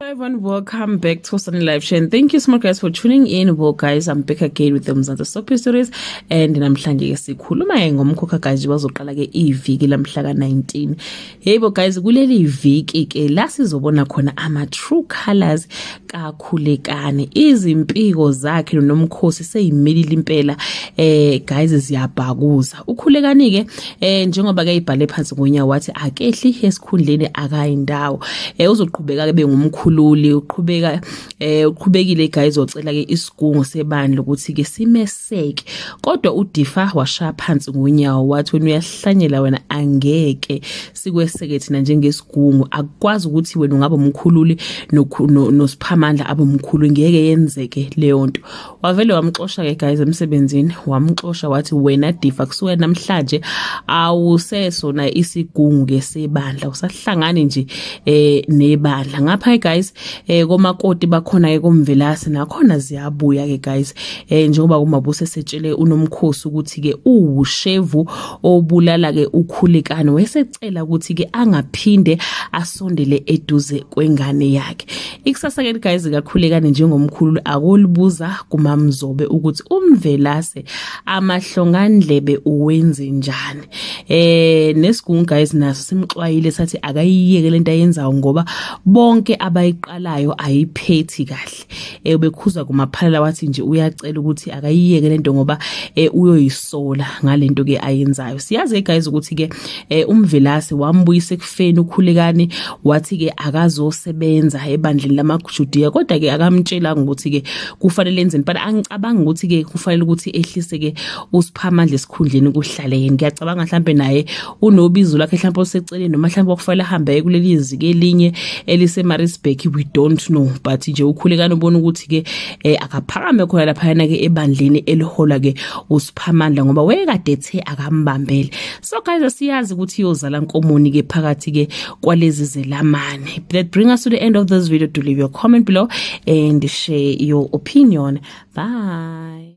Hello everyone, welcome back to Sunny Live Show, and thank you so much guys for tuning in. Well guys, I'm back again with the Mzansi Soap Stories, and namhlanje ke sikhuluma ngomkhokha guys bazoqala ke iviki lamhla ka-19. Yebo guys, kuleli viki ke la sizobona khona ama true colors kaKhulekani, izimpiko zakhe nomkhosi seyimilile impela. Guys ziyabhakuza uKhulekani ke njengoba ke ibhale phansi ngonyawo wathi akehli esikhundleni akayindawo. Uzoqhubeka ke bengumkhululi, uqhubekile guys ocela ke isigungu sebandla ukuthi ke simeseke, kodwa uDifa washaya phansi ngonyawo wathi wena uyahlanyela, wena angeke sikweseke thina njengesigungu, akwazi ukuthi wena ungaba umkhululi nosiphamandla abomkhulu, ngeke yenzeke leyo nto. Wavele wamxosha ke guys emsebenzini, wamxosha wathi wena Difa kusuka namhlanje awusesona isigungu ke sebandla, usahlangane nje nebandla. Ngapha guys komakoti bakhona ke komvelasi nakhona ziyabuya ke guys, njengoba kumabuse setshele unomkhosi ukuthi ke uwushevu obulala ke uKhulekani, wayesecela ukuthi ke angaphinde asondele eduze kwengane yakhe. Ikusasa ke guys kaKhulekani njengomkhulu akolibuza kuMamzobe ukuthi umvelase amahlongandlebe uwenze njani. Nesigungu guys naso simxwayile sathi akayiyeke lento ayenzayo ngoba bonke abayiqalayo ayiphethi kahle. Ubekhuza kumaphala wathi nje uyacela ukuthi akayiyeke lento ngoba uyoyisola ngalento ke ayenzayo. Siyazi guys ukuthi ke umvelase wambuyisa ekufeni uKhulekani, wathi ke akazosebenza ebandleni lamaJudiya, kodwa ke akamtshela ukuthi ke kufanele enzeni, but angicabanga ukuthi ke kufanele ukuthi ehlise ke usiphamandla esikhundleni kuhlale yena. Ngiyacabanga mhlambe naye unobizo lakhe mhlambe oseceleni, noma mhlambe okufanele ahambe kuleli izike elinye eliseMaritzburg, we don't know, but nje uKhulekani ubona ukuthi ke akaphakame khona lapha yana ke ebandleni elihola ke usiphamandla ngoba wekade ethe akambambele. So guys, siyazi ukuthi yozala nkomoni ke phakathi ke kwalezi zelamane. That bring us to the end of this video. Do leave your comment below and share your opinion. Bye.